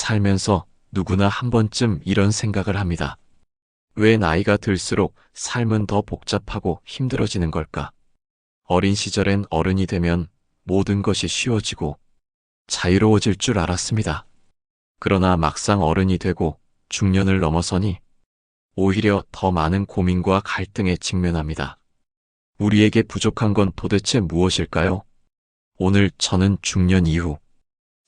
살면서 누구나 한 번쯤 이런 생각을 합니다. 왜 나이가 들수록 삶은 더 복잡하고 힘들어지는 걸까? 어린 시절엔 어른이 되면 모든 것이 쉬워지고 자유로워질 줄 알았습니다. 그러나 막상 어른이 되고 중년을 넘어서니 오히려 더 많은 고민과 갈등에 직면합니다. 우리에게 부족한 건 도대체 무엇일까요? 오늘 저는 중년 이후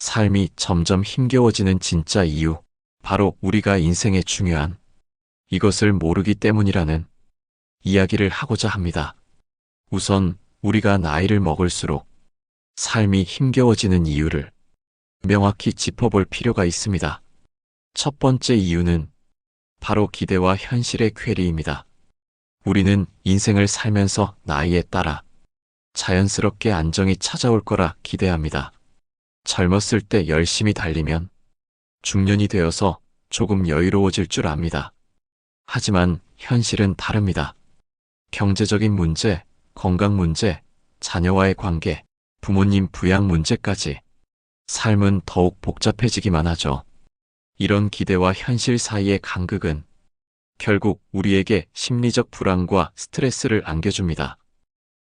삶이 점점 힘겨워지는 진짜 이유, 바로 우리가 인생의 중요한 이것을 모르기 때문이라는 이야기를 하고자 합니다. 우선 우리가 나이를 먹을수록 삶이 힘겨워지는 이유를 명확히 짚어볼 필요가 있습니다. 첫 번째 이유는 바로 기대와 현실의 괴리입니다. 우리는 인생을 살면서 나이에 따라 자연스럽게 안정이 찾아올 거라 기대합니다. 젊었을 때 열심히 달리면 중년이 되어서 조금 여유로워질 줄 압니다. 하지만 현실은 다릅니다. 경제적인 문제, 건강 문제, 자녀와의 관계, 부모님 부양 문제까지 삶은 더욱 복잡해지기만 하죠. 이런 기대와 현실 사이의 간극은 결국 우리에게 심리적 불안과 스트레스를 안겨줍니다.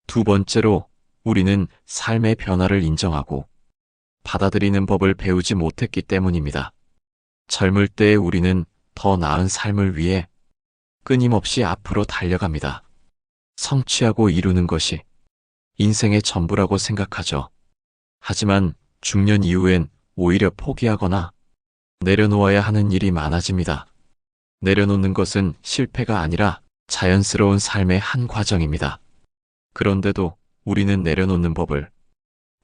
두 번째로 우리는 삶의 변화를 인정하고 받아들이는 법을 배우지 못했기 때문입니다. 젊을 때의 우리는 더 나은 삶을 위해 끊임없이 앞으로 달려갑니다. 성취하고 이루는 것이 인생의 전부라고 생각하죠. 하지만 중년 이후엔 오히려 포기하거나 내려놓아야 하는 일이 많아집니다. 내려놓는 것은 실패가 아니라 자연스러운 삶의 한 과정입니다. 그런데도 우리는 내려놓는 법을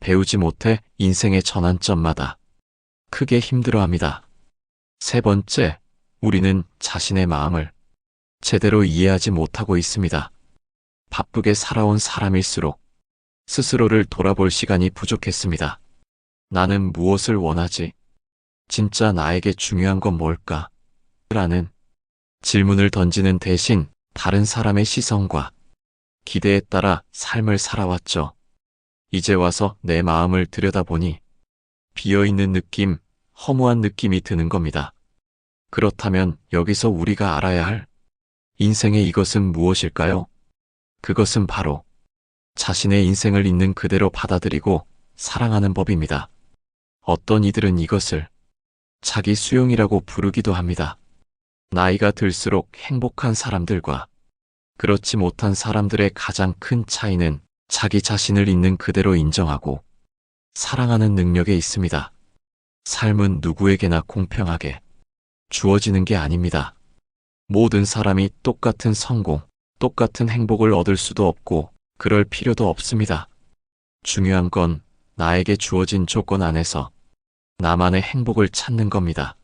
배우지 못해 인생의 전환점마다 크게 힘들어합니다. 세 번째, 우리는 자신의 마음을 제대로 이해하지 못하고 있습니다. 바쁘게 살아온 사람일수록 스스로를 돌아볼 시간이 부족했습니다. 나는 무엇을 원하지? 진짜 나에게 중요한 건 뭘까? 라는 질문을 던지는 대신 다른 사람의 시선과 기대에 따라 삶을 살아왔죠. 이제 와서 내 마음을 들여다보니 비어있는 느낌, 허무한 느낌이 드는 겁니다. 그렇다면 여기서 우리가 알아야 할 인생의 이것은 무엇일까요? 그것은 바로 자신의 인생을 있는 그대로 받아들이고 사랑하는 법입니다. 어떤 이들은 이것을 자기 수용이라고 부르기도 합니다. 나이가 들수록 행복한 사람들과 그렇지 못한 사람들의 가장 큰 차이는 자기 자신을 있는 그대로 인정하고 사랑하는 능력에 있습니다. 삶은 누구에게나 공평하게 주어지는 게 아닙니다. 모든 사람이 똑같은 성공, 똑같은 행복을 얻을 수도 없고 그럴 필요도 없습니다. 중요한 건 나에게 주어진 조건 안에서 나만의 행복을 찾는 겁니다.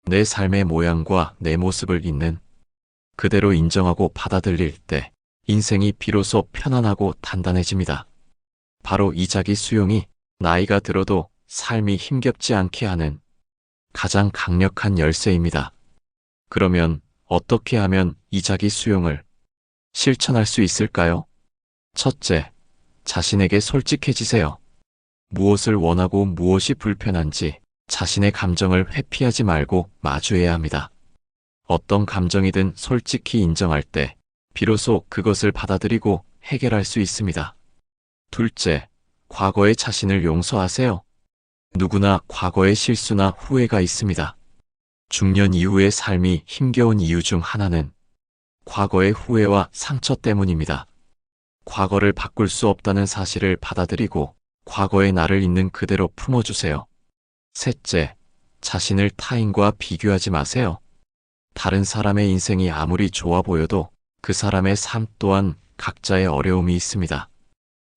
내 삶의 모양과 내 모습을 있는 그대로 인정하고 받아들일 때 인생이 비로소 편안하고 단단해집니다. 바로 이 자기 수용이 나이가 들어도 삶이 힘겹지 않게 하는 가장 강력한 열쇠입니다. 그러면 어떻게 하면 이 자기 수용을 실천할 수 있을까요? 첫째, 자신에게 솔직해지세요. 무엇을 원하고 무엇이 불편한지 자신의 감정을 회피하지 말고 마주해야 합니다. 어떤 감정이든 솔직히 인정할 때 비로소 그것을 받아들이고 해결할 수 있습니다. 둘째, 과거의 자신을 용서하세요. 누구나 과거의 실수나 후회가 있습니다. 중년 이후의 삶이 힘겨운 이유 중 하나는 과거의 후회와 상처 때문입니다. 과거를 바꿀 수 없다는 사실을 받아들이고 과거의 나를 있는 그대로 품어주세요. 셋째, 자신을 타인과 비교하지 마세요. 다른 사람의 인생이 아무리 좋아 보여도 그 사람의 삶 또한 각자의 어려움이 있습니다.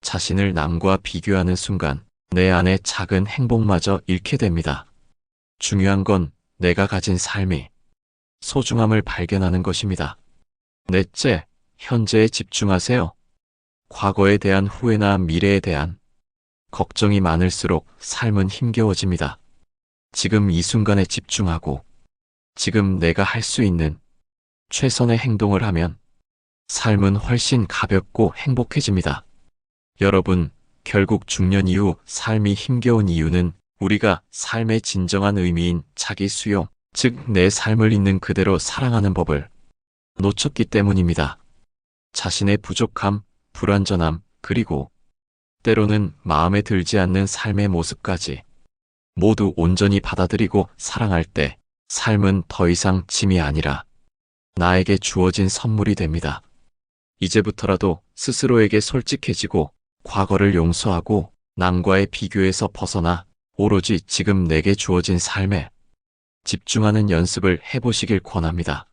자신을 남과 비교하는 순간 내 안의 작은 행복마저 잃게 됩니다. 중요한 건 내가 가진 삶이 소중함을 발견하는 것입니다. 넷째, 현재에 집중하세요. 과거에 대한 후회나 미래에 대한 걱정이 많을수록 삶은 힘겨워집니다. 지금 이 순간에 집중하고 지금 내가 할 수 있는 최선의 행동을 하면 삶은 훨씬 가볍고 행복해집니다. 여러분, 결국 중년 이후 삶이 힘겨운 이유는 우리가 삶의 진정한 의미인 자기 수용, 즉 내 삶을 있는 그대로 사랑하는 법을 놓쳤기 때문입니다. 자신의 부족함, 불완전함, 그리고 때로는 마음에 들지 않는 삶의 모습까지 모두 온전히 받아들이고 사랑할 때 삶은 더 이상 짐이 아니라 나에게 주어진 선물이 됩니다. 이제부터라도 스스로에게 솔직해지고 과거를 용서하고 남과의 비교에서 벗어나 오로지 지금 내게 주어진 삶에 집중하는 연습을 해보시길 권합니다.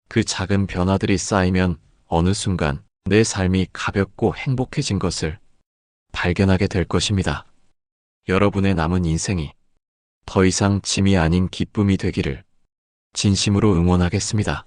그 작은 변화들이 쌓이면 어느 순간 내 삶이 가볍고 행복해진 것을 발견하게 될 것입니다. 여러분의 남은 인생이 더 이상 짐이 아닌 기쁨이 되기를 진심으로 응원하겠습니다.